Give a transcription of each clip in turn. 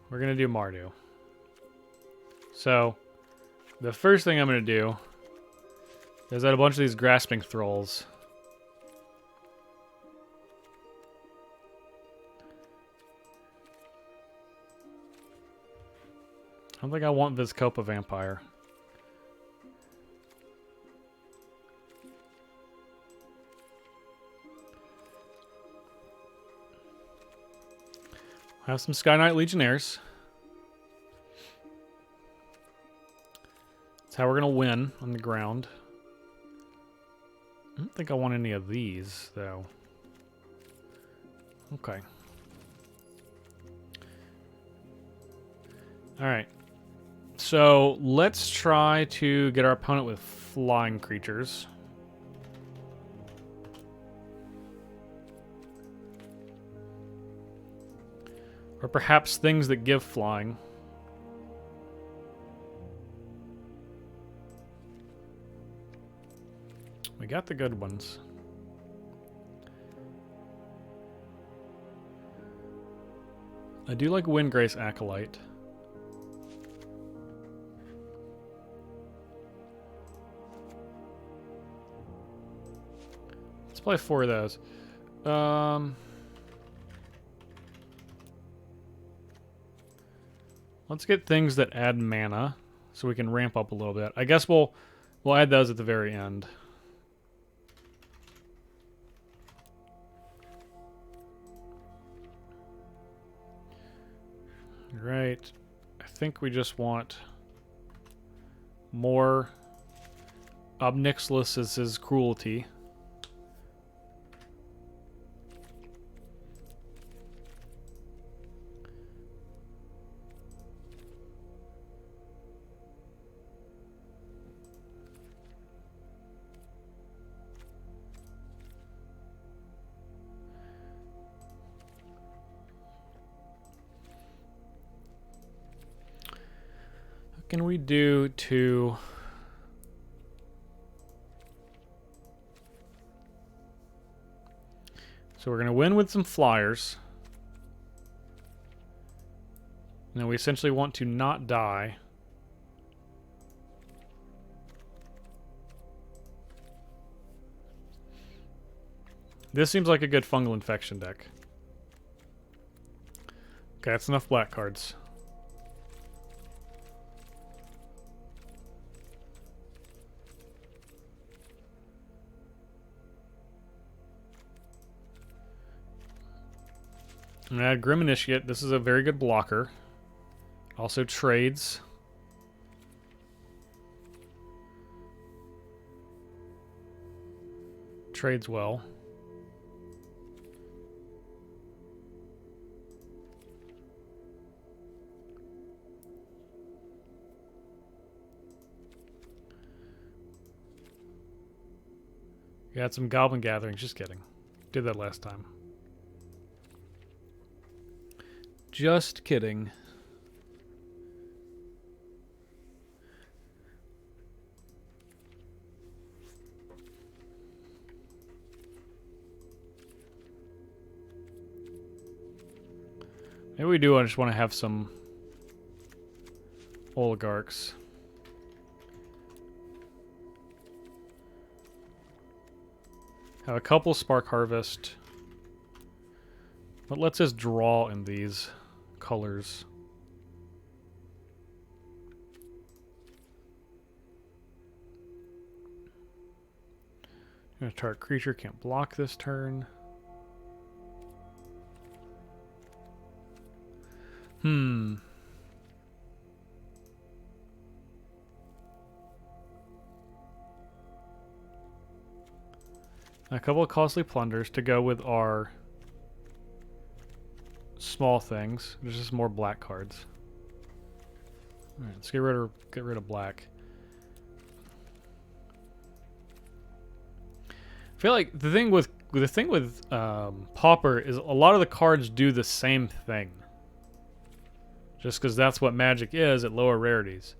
We're going to do Mardu. So, the first thing I'm going to do is add a bunch of these grasping thralls. I don't think I want Vizkopa Vampire. Have some Sky Knight Legionnaires. That's how we're going to win on the ground. I don't think I want any of these, though. Okay. Alright. So, let's try to get our opponent with flying creatures. Or perhaps things that give flying. We got the good ones. I do like Windgrace Acolyte. Let's play 4 of those. Let's get things that add mana so we can ramp up a little bit. I guess we'll add those at the very end. Right. I think we just want more Obnixilus's cruelty. Can we do to so we're going to win with some flyers. And then we essentially want to not die. This seems like a good fungal infection deck. Okay, that's enough black cards. I'm going to add Grim Initiate. This is a very good blocker. Also trades. Trades well. Got some Goblin Gatherings. Just kidding. Did that last time. Just kidding. Maybe we do. I just want to have some oligarchs. Have a couple Spark Harvest. But let's just draw in these colors. Target creature can't block this turn. A couple of costly plunders to go with our small things. There's just more black cards. All right, let's get rid of black. I feel like the thing with Pauper is a lot of the cards do the same thing. Just because that's what Magic is at lower rarities.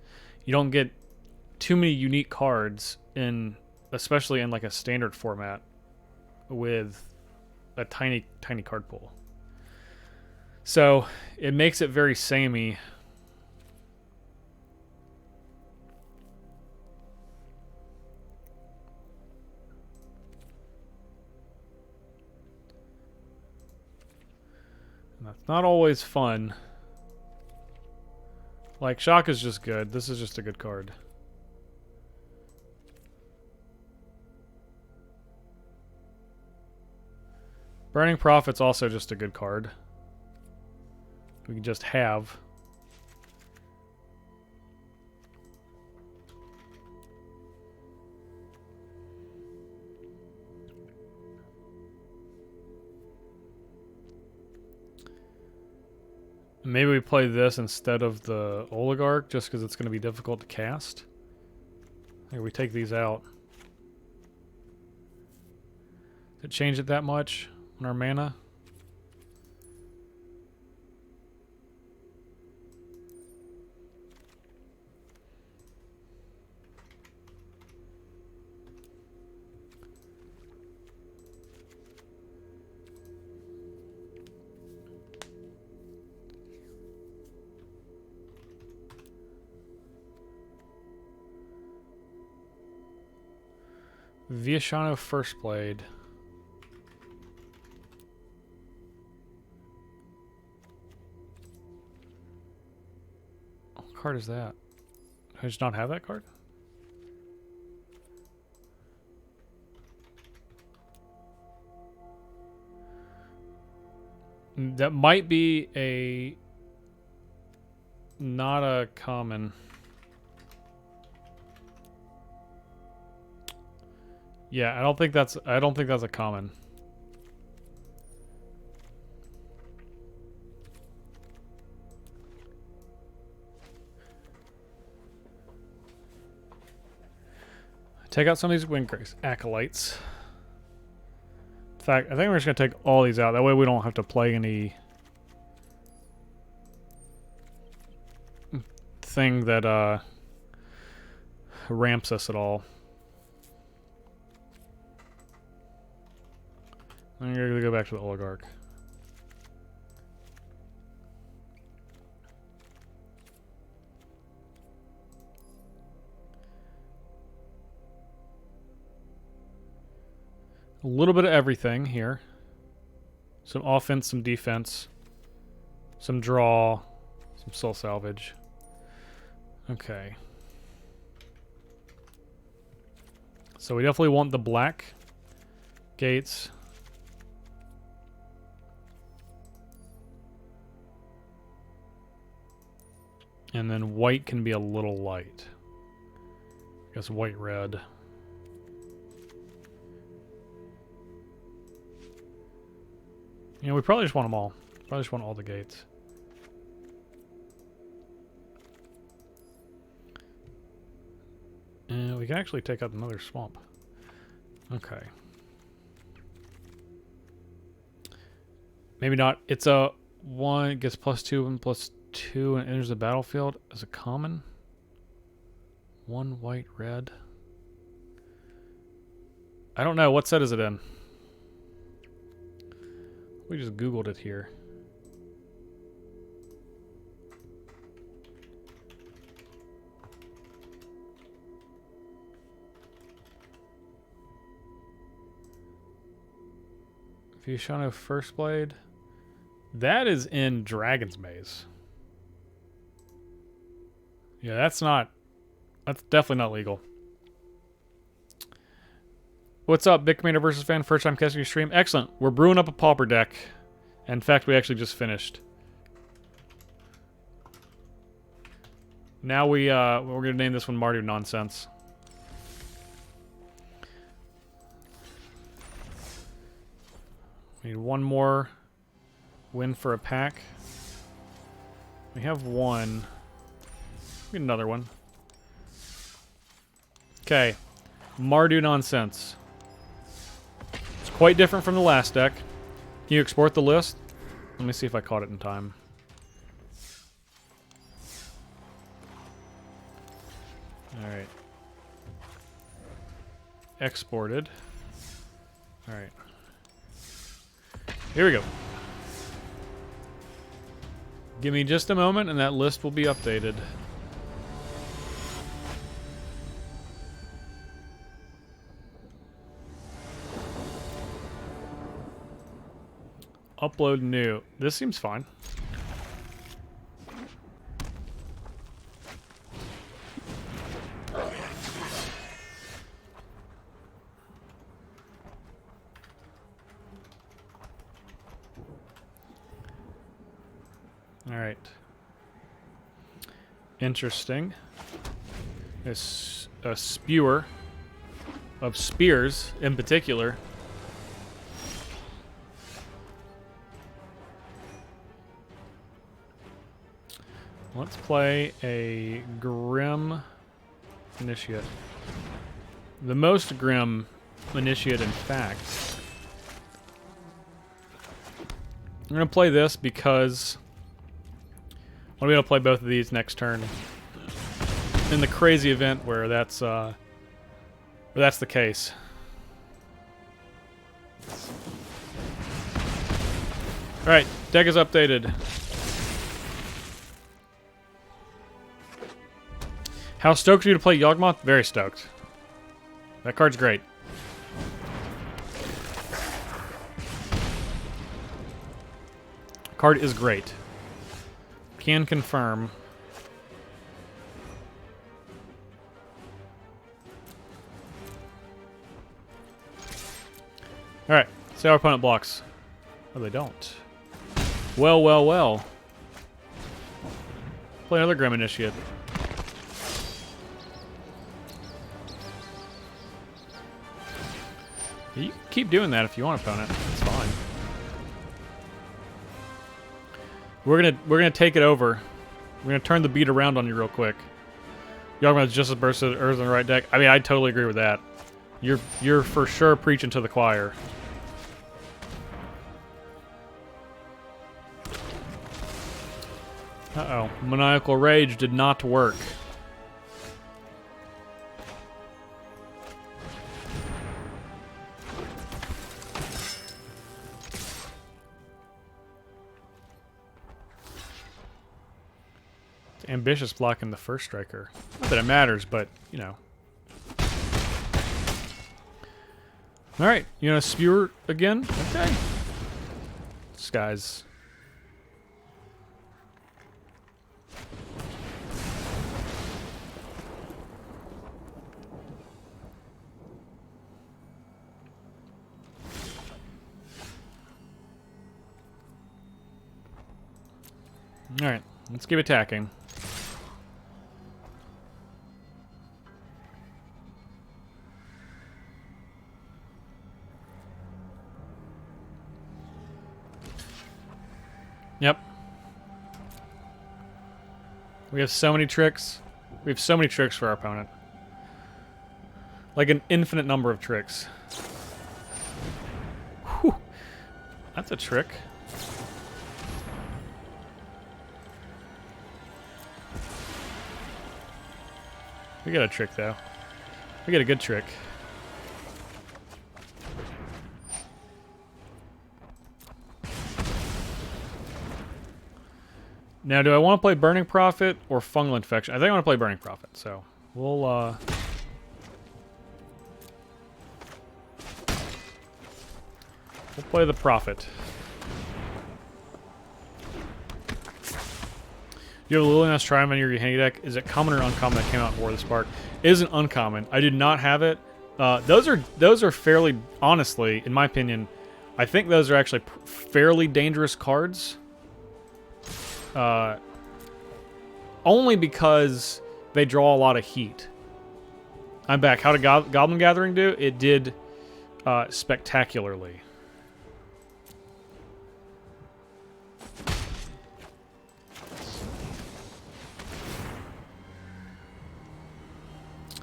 You don't get too many unique cards especially in like a standard format with a tiny card pool. So it makes it very samey. And that's not always fun. Like, Shock is just good. This is just a good card. Burning Prophet's also just a good card. We can just have. Maybe we play this instead of the Oligarch, just because it's going to be difficult to cast. Here, we take these out. Did it change it that much on our mana? Viashano First Blade. What card is that? Do I just not have that card? That might be a... not a common... Yeah, I don't think that's a common. Take out some of these Windcrest Acolytes. In fact, I think we're just gonna take all these out. That way we don't have to play any thing that ramps us at all. I'm gonna go back to the Oligarch. A little bit of everything here. Some offense, some defense, some draw, some soul salvage. Okay. So we definitely want the black gates. And then white can be a little light. I guess white, red. You know, we probably just want them all. Probably just want all the gates. And we can actually take out another swamp. Okay. Maybe not. It's a 1, it gets +2 and +2 and enters the battlefield as a common. 1 white, red. I don't know. What set is it in? We just Googled it here. Viashano First Blade. That is in Dragon's Maze. Yeah, that's definitely not legal. What's up, Big Commander versus Fan? First time casting your stream. Excellent. We're brewing up a Pauper deck. In fact, we actually just finished. Now we're gonna name this one Mardu Nonsense. We need one more win for a pack. We have one. We need another one. Okay. Mardu Nonsense. It's quite different from the last deck. Can you export the list? Let me see if I caught it in time. Alright. Exported. Alright. Here we go. Give me just a moment and that list will be updated. Upload new. This seems fine. All right. Interesting. It's a spewer of spears in particular. Let's play a Grim Initiate. The most Grim Initiate, in fact. I'm going to play this because I want to be able to play both of these next turn. In the crazy event where that's the case. Alright, deck is updated. How stoked are you to play Yawgmoth? Very stoked. That card's great. Card is great. Can confirm. Alright, see how our opponent blocks. Oh, they don't. Well, well, well. Play another Grim Initiate. You can keep doing that if you want, opponent. It's fine. We're gonna take it over. We're gonna turn the beat around on you real quick. Yawgmoth's just as bursted as Earth in the right deck. I mean, I totally agree with that. You're for sure preaching to the choir. Uh-oh. Maniacal Rage did not work. Ambitious blocking the first striker. Not that it matters, but, you know. Alright, you gonna spewer again? Okay. This guy's... Alright, let's keep attacking. Yep. We have so many tricks. We have so many tricks for our opponent. Like an infinite number of tricks. Whew. That's a trick. We got a trick, though. We got a good trick. Now, do I want to play Burning Prophet or Fungal Infection? I think I want to play Burning Prophet, so we'll play the Prophet. You have a Liliana's Triumph in your handy deck. Is it common or uncommon that came out in War of the Spark? It isn't uncommon. I did not have it. Those are fairly, honestly, in my opinion, I think those are actually fairly dangerous cards. Only because they draw a lot of heat. I'm back. How did Goblin Gathering do? It did spectacularly.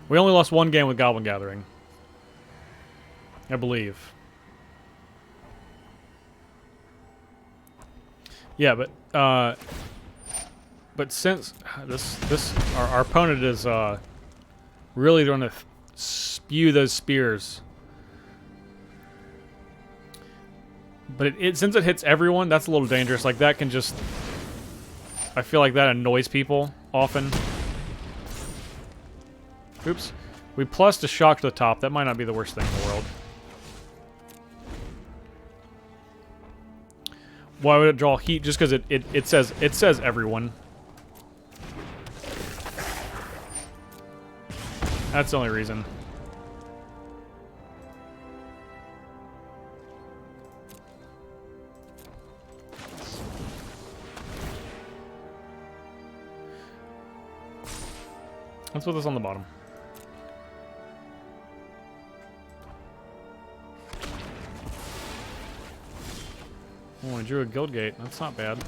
We only lost one game with Goblin Gathering, I believe. Yeah, but since our opponent is really going to spew those spears, but since it hits everyone, that's a little dangerous. Like that can just I feel like that annoys people often. Oops. We plus to shock to the top. That might not be the worst thing in the world. Why would it draw heat? Just because it says everyone. That's the only reason. Let's put this on the bottom. Oh, I drew a guild gate. That's not bad.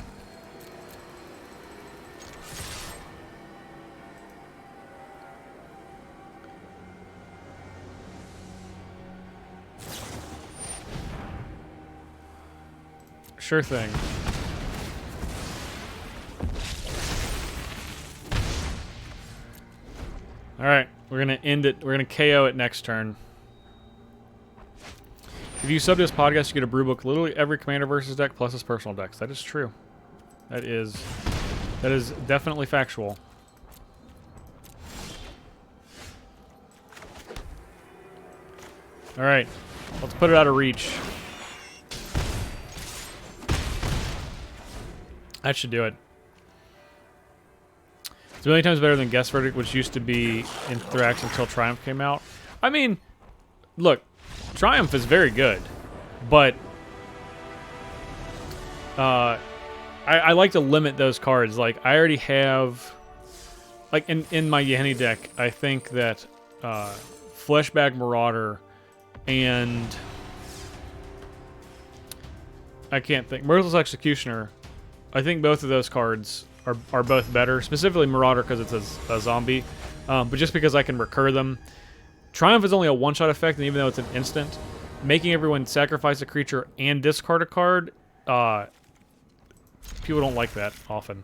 Sure thing. Alright, we're gonna end it. We're gonna KO it next turn. If you sub to this podcast, you get a brew book. Literally every Commander versus deck plus his personal decks. That is true. That is definitely factual. Alright, let's put it out of reach. That should do it. It's a million times better than Guest Verdict, which used to be in Thrax until Triumph came out. I mean, look, Triumph is very good, but I like to limit those cards. Like, I already have, like, in my Yeheni deck, I think that Fleshbag Marauder and I can't think, Merciless Executioner, I think both of those cards are both better, specifically Marauder because it's a zombie, but just because I can recur them. Triumph is only a one-shot effect, and even though it's an instant, making everyone sacrifice a creature and discard a card, people don't like that often.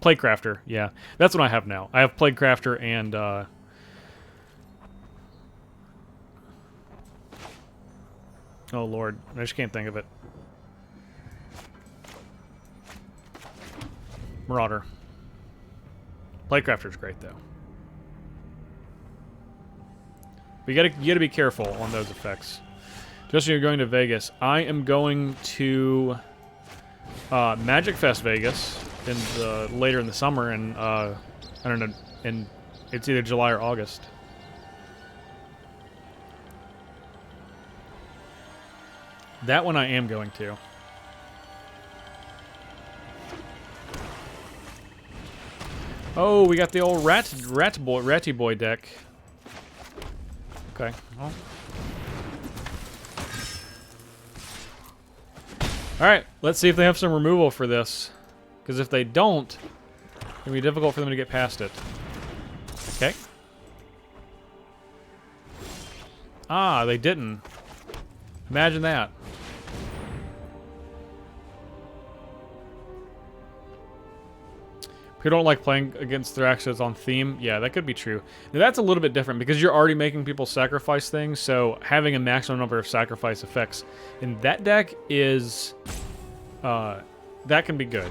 Plaguecrafter, yeah. That's what I have now. I have Plaguecrafter and... oh, Lord. I just can't think of it. Marauder. Plaguecrafter's great, though. But you gotta be careful on those effects. Justin, you're going to Vegas. I am going to Magic Fest Vegas later in the summer, and I don't know, and it's either July or August. That one I am going to. Oh, we got the old Ratty Boy deck. Okay. Well. Alright, let's see if they have some removal for this. Because if they don't, it'll be difficult for them to get past it. Okay. Ah, they didn't. Imagine that. People don't like playing against Thraxos on theme. Yeah, that could be true. Now, that's a little bit different because you're already making people sacrifice things, so having a maximum number of sacrifice effects in that deck is... that can be good.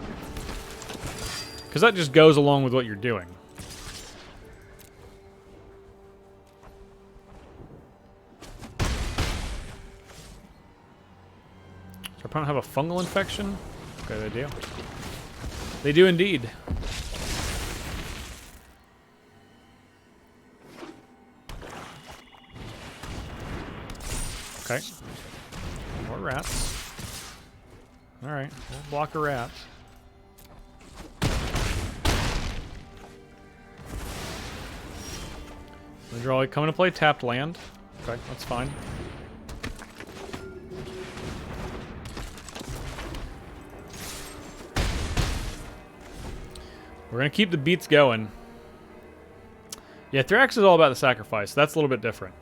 Because that just goes along with what you're doing. Does our opponent have a fungal infection? Okay, they do. They do indeed. Okay. More rats. Alright, we'll block a rat. Coming to play tapped land. Okay, that's fine. We're going to keep the beats going. Yeah, Thrax is all about the sacrifice. That's a little bit different.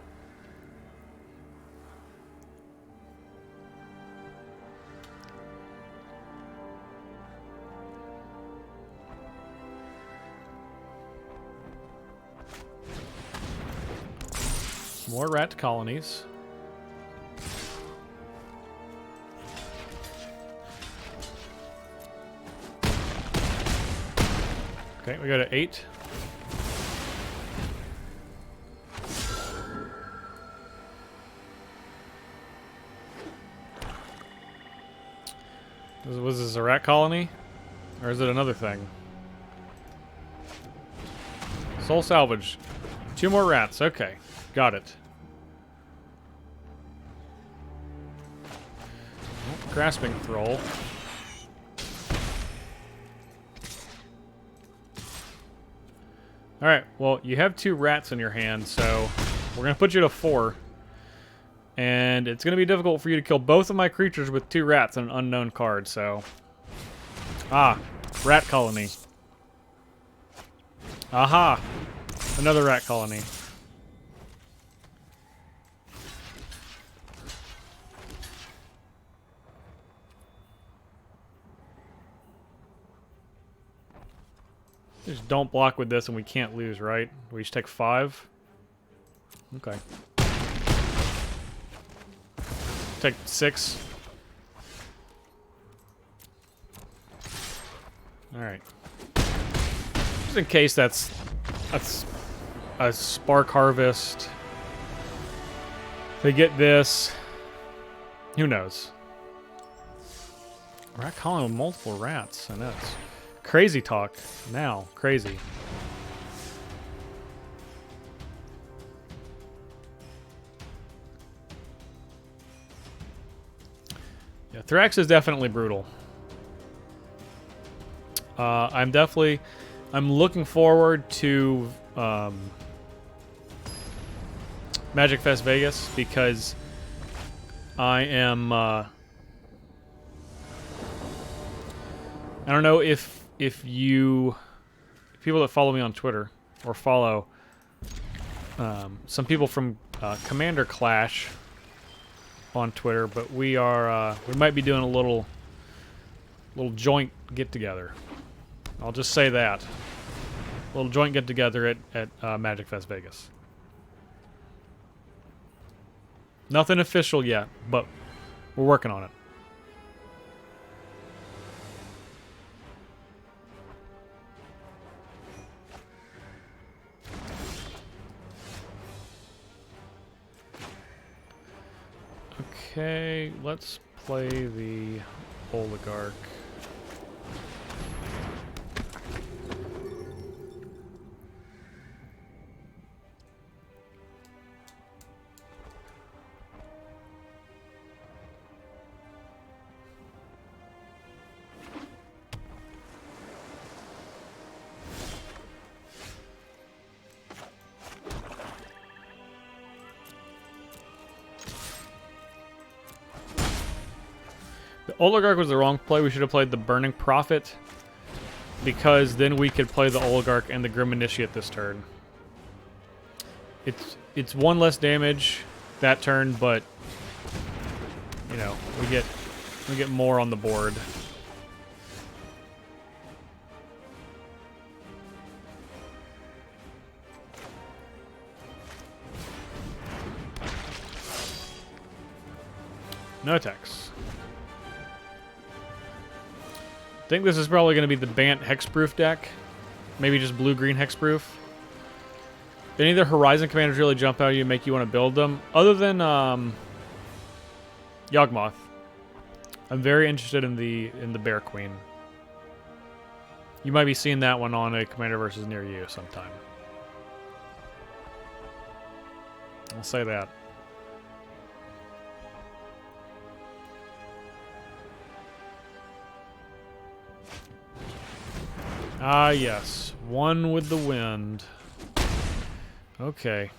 More rat colonies. Okay, we go to 8. Was this a rat colony? Or is it another thing? Soul salvage. 2 more rats. Okay. Got it. Oh, grasping thrall. Alright, well, you have 2 rats in your hand, so we're going to put you to 4. And it's going to be difficult for you to kill both of my creatures with 2 rats and an unknown card, so... Ah, rat colony. Aha! Another rat colony. Just don't block with this and we can't lose, right? We just take 5? Okay. Take 6. Alright. Just in case that's a spark harvest. They get this. Who knows? Rat colony with multiple rats. I know. It's crazy talk. Now. Crazy. Yeah, Thrax is definitely brutal. I'm looking forward to Magic Fest Vegas because I am I don't know if people that follow me on Twitter or follow some people from Commander Clash on Twitter, but we might be doing a little joint get together. I'll just say that. A little joint get together at Magic Fest Vegas. Nothing official yet, but we're working on it. Okay, let's play the Oligarch. Oligarch was the wrong play. We should have played the Burning Prophet, because then we could play the Oligarch and the Grim Initiate this turn. It's 1 less damage that turn, but you know, we get more on the board. No attacks. I think this is probably going to be the Bant Hexproof deck. Maybe just blue-green Hexproof. If any of the Horizon commanders really jump out at you and make you want to build them, other than Yawgmoth, I'm very interested in the Bear Queen. You might be seeing that one on a Commander versus near you sometime. I'll say that. Ah, yes. One with the wind. Okay.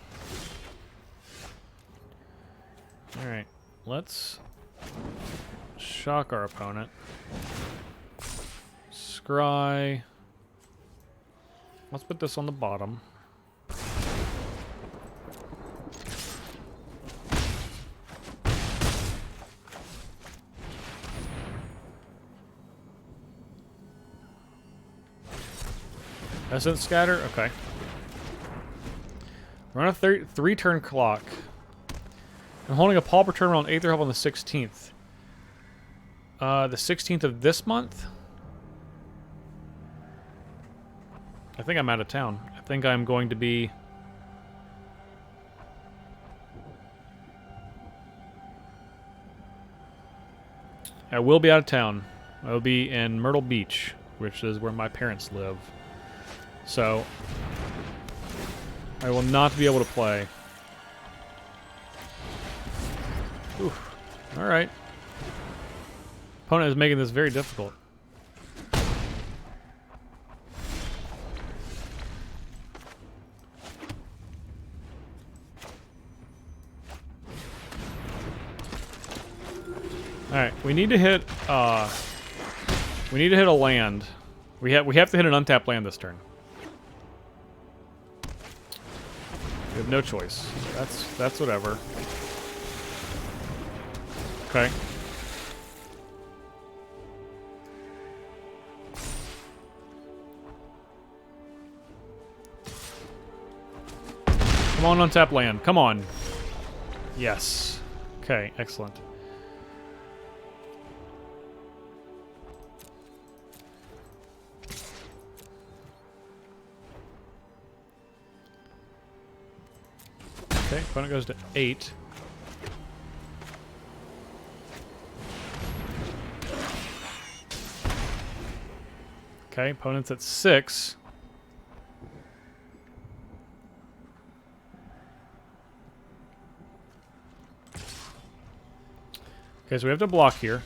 Alright. Let's shock our opponent. Scry. Let's put this on the bottom. Essence Scatter? Okay. We're on a 3-turn clock. I'm holding a Pauper tournament on Aether Hub on the 16th. The 16th of this month? I think I'm out of town. I think I'm going to be... I will be out of town. I will be in Myrtle Beach, which is where my parents live. So, I will not be able to play. Oof. Alright. Opponent is making this very difficult. Alright, we need to hit a land. We have to hit an untapped land this turn. We have no choice. That's whatever. Okay. Come on, untap land. Come on. Yes. Okay, excellent. Okay, opponent goes to 8. Okay, opponent's at 6. Okay, so we have to block here.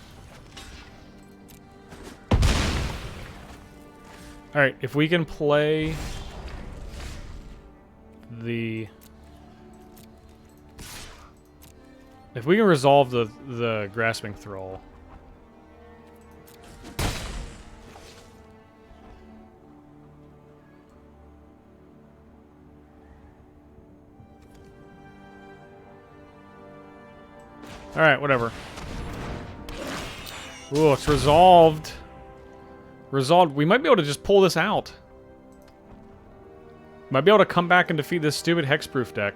Alright, if we can play the... If we can resolve the Grasping Thrall. Alright, whatever. Ooh, it's resolved. Resolved. We might be able to just pull this out. Might be able to come back and defeat this stupid hexproof deck.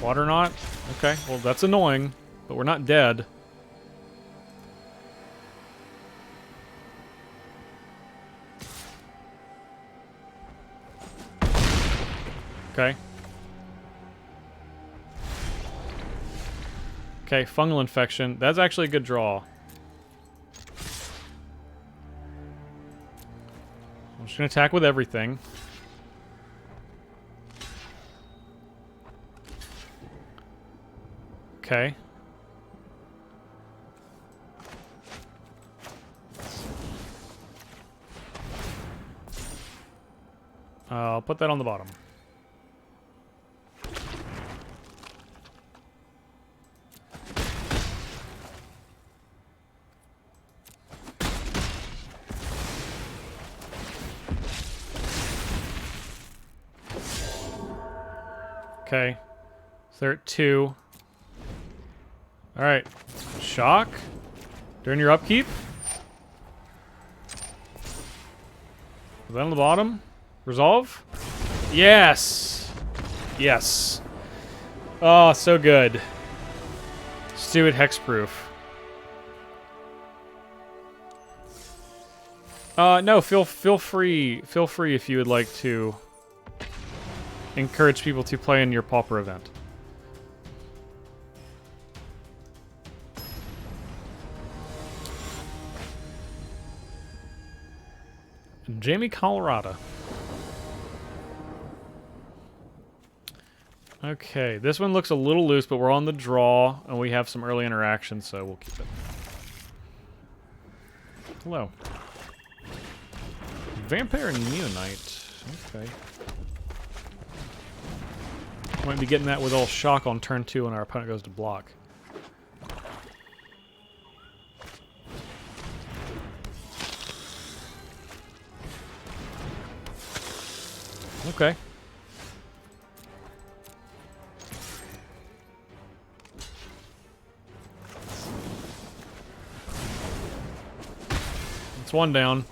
Water not? Okay, well that's annoying, but we're not dead. Okay. Okay, fungal infection. That's actually a good draw. I'm just gonna attack with everything. Okay. I'll put that on the bottom. Okay. So they're at 2. Alright. Shock. During your upkeep. Is that on the bottom? Resolve? Yes! Yes. Oh, so good. Stupid hexproof. No, feel free if you would like to encourage people to play in your Pauper event. Jamie, Colorado. Okay, this one looks a little loose, but we're on the draw, and we have some early interaction, so we'll keep it. Hello. Vampire and Neonite. Okay. Might be getting that with all shock on turn 2 when our opponent goes to block. Okay. It's one down.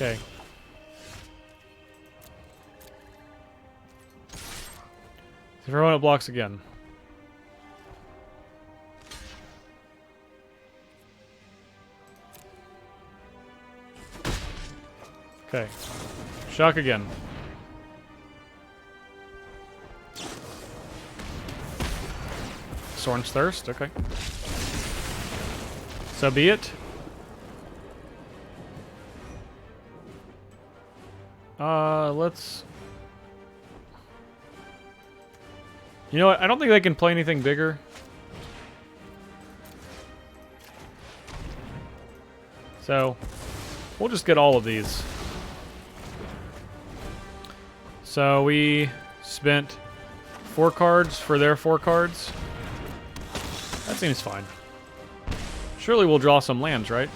Okay. If everyone it blocks again. Okay. Shock again. Soren's Thirst, okay. So be it. Let's... You know what? I don't think they can play anything bigger. So, we'll just get all of these. So we spent 4 cards for their 4 cards. That seems fine. Surely we'll draw some lands, right?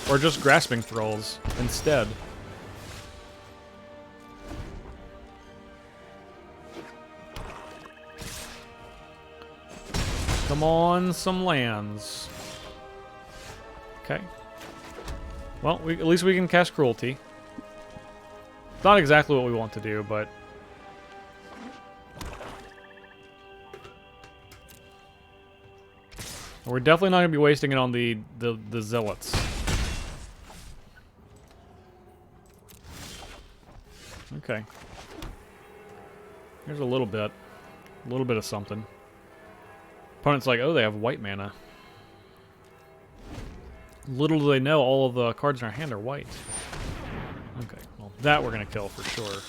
Or just Grasping Thralls instead. Come on, some lands. Okay. Well, at least we can cast Cruelty. It's not exactly what we want to do, but... We're definitely not going to be wasting it on the Zealots. Okay. Here's a little bit. A little bit of something. Opponent's like, oh, they have white mana. Little do they know, all of the cards in our hand are white. Okay, well, that we're going to kill for sure.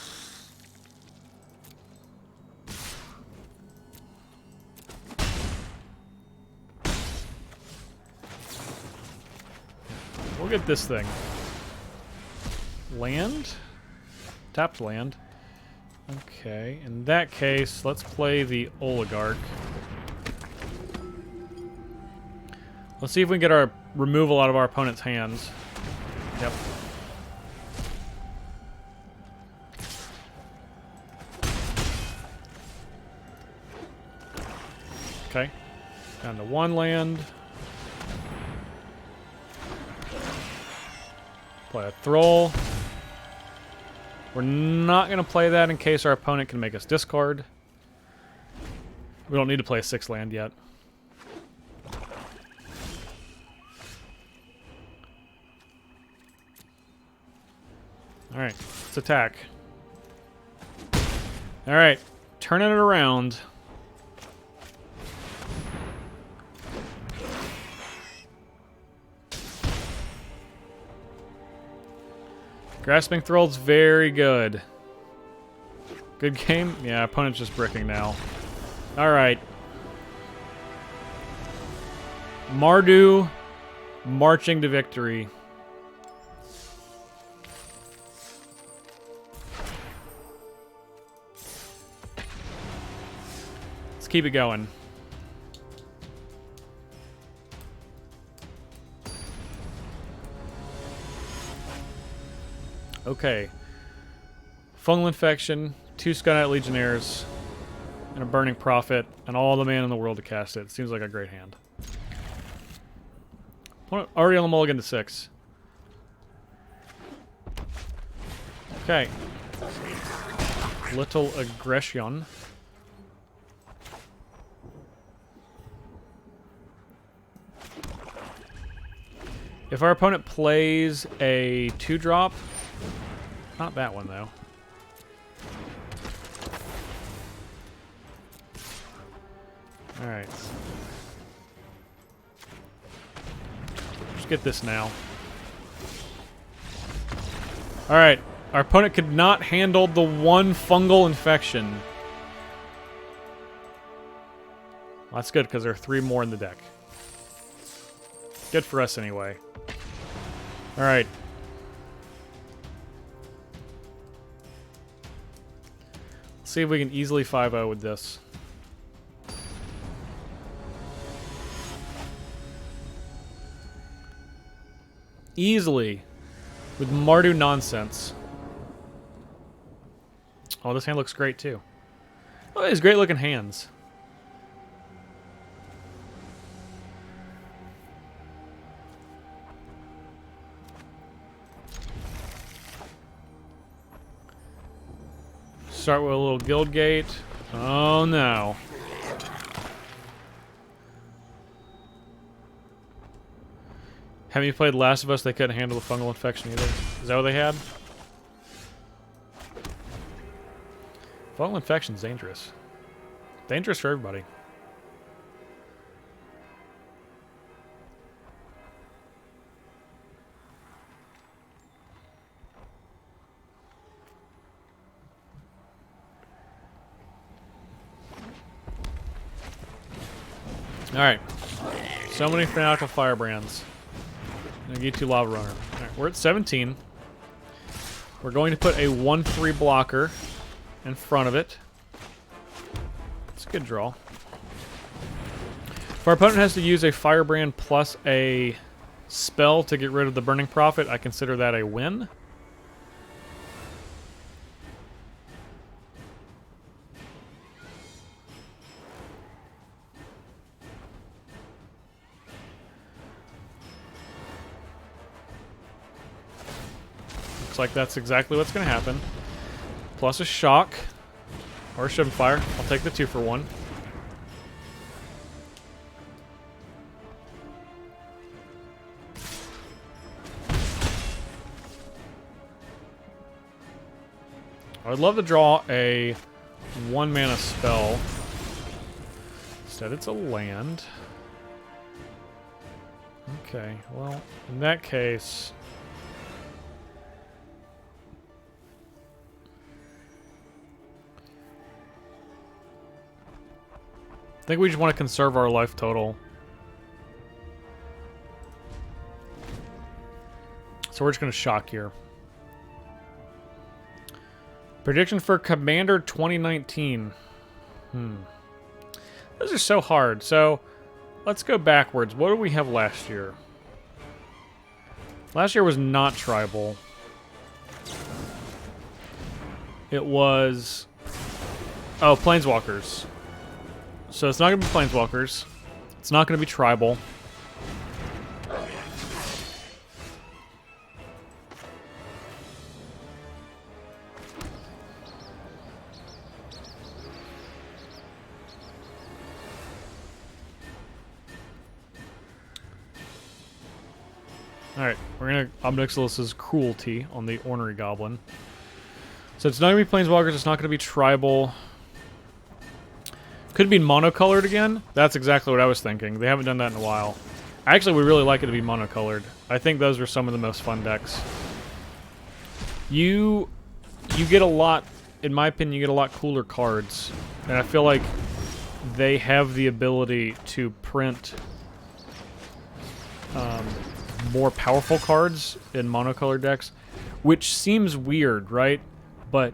We'll get this thing. Land? Tapped land. Okay, in that case, let's play the Oligarch. Let's see if we can get our removal out of our opponent's hands. Yep. Okay. Down to 1 land. Play a Thrall. We're not going to play that in case our opponent can make us discard. We don't need to play a 6 land yet. Alright, let's attack. Alright, turning it around. Grasping Thrall's very good. Good game? Yeah, opponent's just bricking now. Alright. Mardu marching to victory. Let's keep it going. Okay. Fungal Infection, 2 Sky Knight Legionnaires, and a Burning Prophet, and all the mana in the world to cast it. Seems like a great hand. Already on the mulligan to 6. Okay. Little Aggression. If our opponent plays a 2-drop... Not that one, though. Alright. Just get this now. Alright. Our opponent could not handle the 1 Fungal Infection. Well, that's good, because there are 3 more in the deck. Good for us, anyway. Alright. See if we can easily 5-0 with this. Easily. With Mardu nonsense. Oh, this hand looks great too. Oh, these great looking hands. start with a little guild gate. Oh no. Haven't you played Last of Us? They couldn't handle the fungal infection either. Is that what they had? Fungal infection's dangerous. Dangerous for everybody. Alright. So many fanatical firebrands. I'm gonna get you Lava Runner. Alright, we're at 17. We're going to put a 1-3 blocker in front of it. It's a good draw. If our opponent has to use a firebrand plus a spell to get rid of the Burning Prophet, I consider that a win. Looks like that's exactly what's going to happen. Plus a shock. Or a Shivin Fire. I'll take the 2 for 1. I would love to draw a 1-mana spell. Instead it's a land. Okay, well, in that case... I think we just want to conserve our life total. So we're just going to shock here. Prediction for Commander 2019. Those are so hard. So let's go backwards. What did we have last year? Last year was not tribal. It was... Oh, Planeswalkers. So it's not going to be Planeswalkers. It's not going to be tribal. Alright, we're going to Obnixilus's Cruelty on the Ornery Goblin. So it's not going to be Planeswalkers, it's not going to be tribal. Could be monocolored again. That's exactly what I was thinking. They haven't done that in a while. Actually, we really like it to be monocolored. I think those are some of the most fun decks. You get a lot, in my opinion, you get a lot cooler cards. And I feel like they have the ability to print more powerful cards in monocolored decks, which seems weird, right? But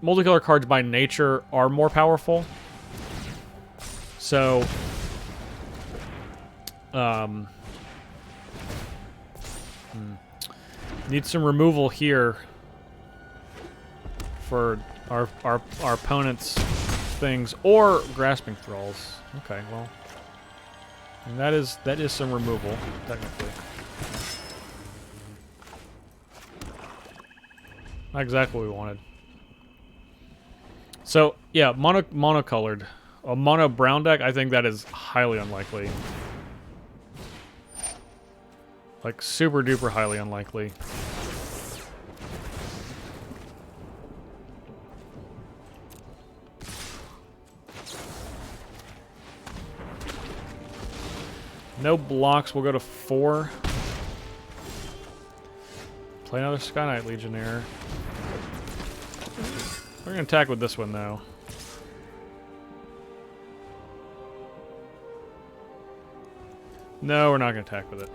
multicolor cards by nature are more powerful. So, need some removal here for our opponent's things, or Grasping Thralls. Okay, well, and that is some removal technically. Not exactly what we wanted. So, yeah, monocolored. A mono brown deck, I think that is highly unlikely. Like, super duper highly unlikely. No blocks, we'll go to 4. Play another Sky Knight Legionnaire. We're going to attack with this one, though. No, we're not going to attack with it.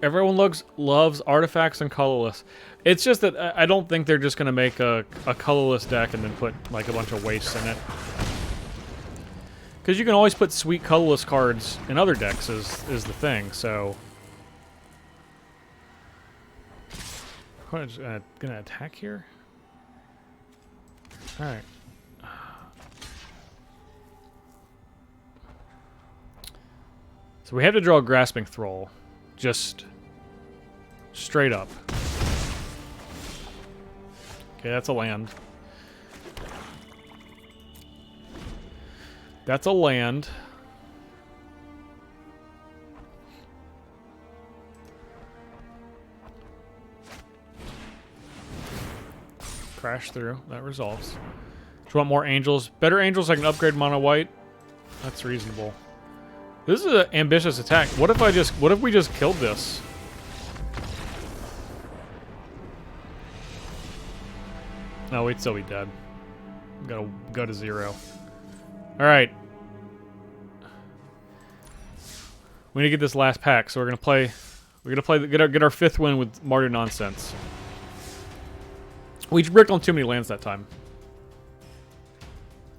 Everyone loves artifacts and colorless. It's just that I don't think they're just going to make a colorless deck and then put like a bunch of wastes in it. Because you can always put sweet colorless cards in other decks is the thing, so... I'm just gonna attack here? Alright. So we have to draw a Grasping Thrall. Just straight up. Okay, that's a land. That's a land. Crash through. That resolves. Do you want more angels? Better angels I can upgrade mono white? That's reasonable. This is an ambitious attack. What if we just killed this? No, we'd still be dead. Gotta go to 0. Alright. We need to get this last pack, so we're gonna play get our 5th win with Mardu nonsense. We bricked on too many lands that time.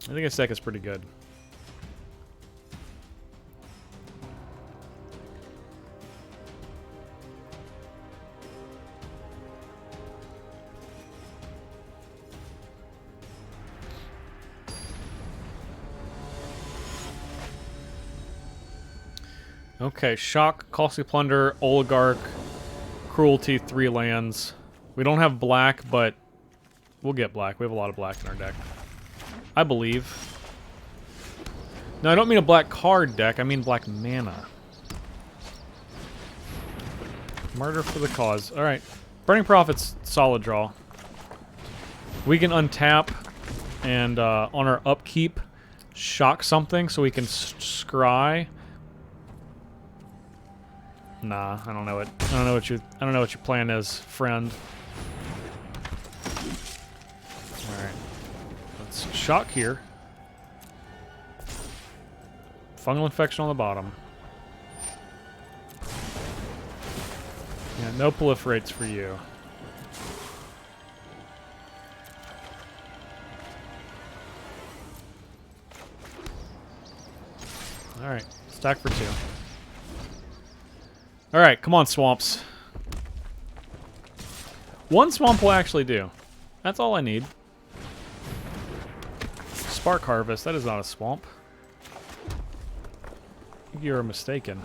I think this deck is pretty good. Okay, Shock, Costly Plunder, Oligarch, Cruelty, 3 lands. We don't have black, but we'll get black. We have a lot of black in our deck. I believe. No, I don't mean a black card deck. I mean black mana. Murder for the cause. Alright. Burning Prophet's solid draw. We can untap and on our upkeep shock something so we can scry. Nah, I don't know it. I don't know what your plan is, friend. Alright. Let's shock here. Fungal infection on the bottom. Yeah, no proliferates for you. Alright, stack for 2. Alright, come on, swamps. 1 swamp will actually do. That's all I need. Spark Harvest, that is not a swamp. I think you're mistaken.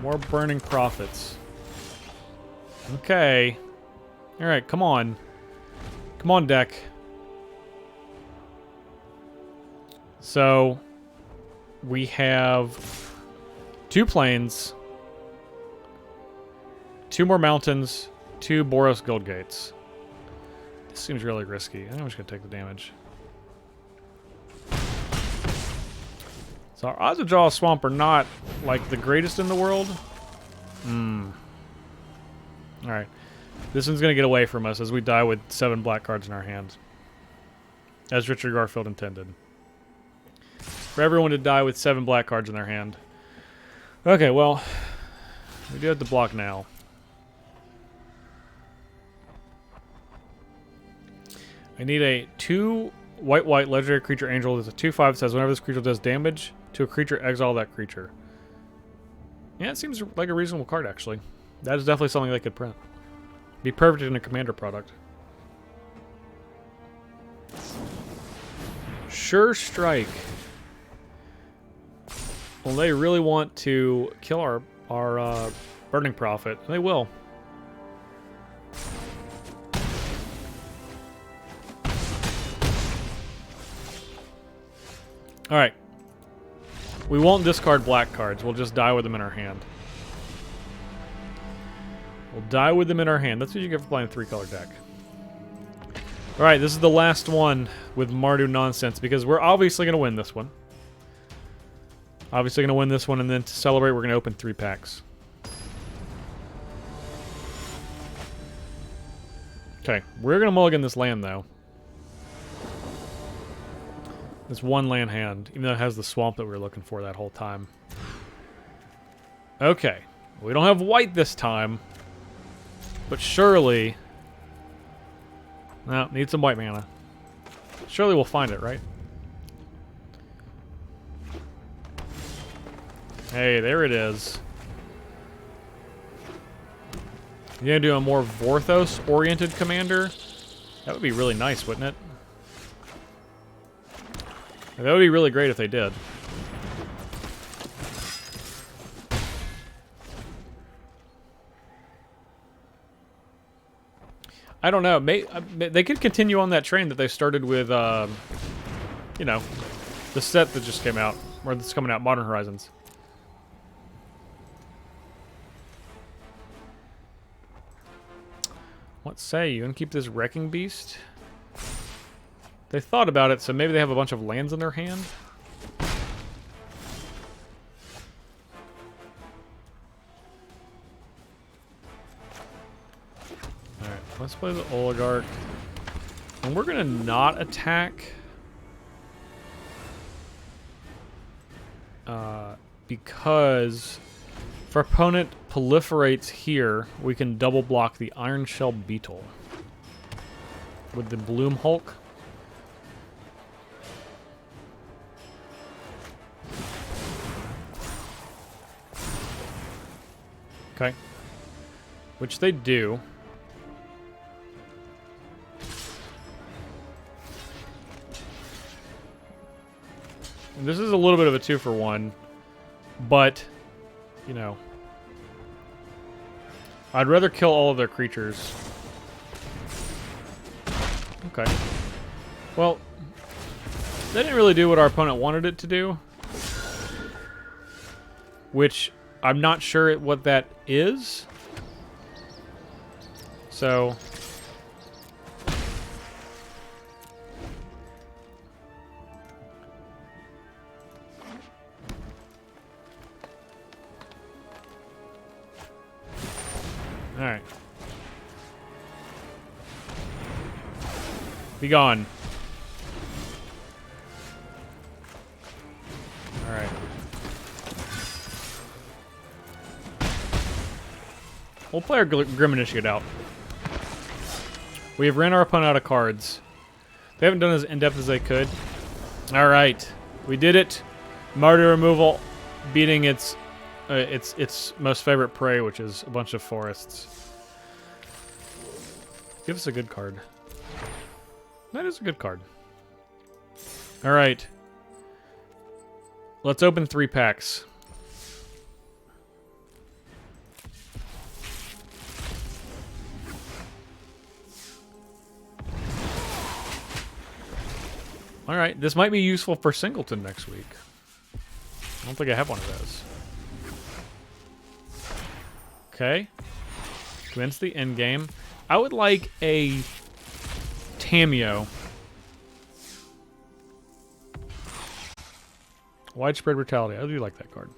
More Burning Prophets. Okay. Alright, come on. Come on, deck. So we have 2 plains, 2 more mountains, 2 Boros Gold Gates. This seems really risky. I think I'm just going to take the damage. So our odds of draw a swamp are not, like, the greatest in the world. Alright. This one's going to get away from us as we die with 7 black cards in our hand. As Richard Garfield intended. For everyone to die with 7 black cards in their hand. Okay, well, we do have to block now. I need a 2 white legendary creature angel. There's a 2/5 that says whenever this creature does damage to a creature, exile that creature. Yeah, it seems like a reasonable card, actually. That is definitely something they could print. Be perfect in a commander product. Sure Strike. Well, they really want to kill our Burning Prophet. They will. Alright. We won't discard black cards. We'll just die with them in our hand. We'll die with them in our hand. That's what you get for playing a 3-color deck. Alright, this is the last one with Mardu nonsense because we're obviously going to win this one. Obviously going to win this one, and then to celebrate, we're going to open 3 packs. Okay, we're going to mulligan this land, though. This 1 land hand, even though it has the swamp that we were looking for that whole time. Okay, we don't have white this time, but surely... No, need some white mana. Surely we'll find it, right? Hey, there it is. You gonna do a more Vorthos-oriented commander? That would be really nice, wouldn't it? That would be really great if they did. I don't know. They could continue on that train that they started with, you know, the set that just came out, or that's coming out, Modern Horizons. What say you? Gonna keep this Wrecking Beast? They thought about it, so maybe they have a bunch of lands in their hand. Alright, let's play the Oligarch. And we're gonna not attack. Because if our opponent proliferates here, we can double block the Iron Shell Beetle with the Bloom Hulk. Okay. Which they do. And this is a little bit of a 2-for-1, but, you know, I'd rather kill all of their creatures. Okay. Well, they didn't really do what our opponent wanted it to do, which I'm not sure what that is. So... Alright. Be gone. Alright. We'll play our Grim Initiate out. We have ran our opponent out of cards. They haven't done as in-depth as they could. Alright. We did it. Mardu removal beating its most favorite prey, which is a bunch of forests. Give us a good card. That is a good card. Alright. Let's open 3 packs. Alright, this might be useful for Singleton next week. I don't think I have one of those. Okay. Commence the end game. I would like a Tameo. Widespread Brutality. I do like that card.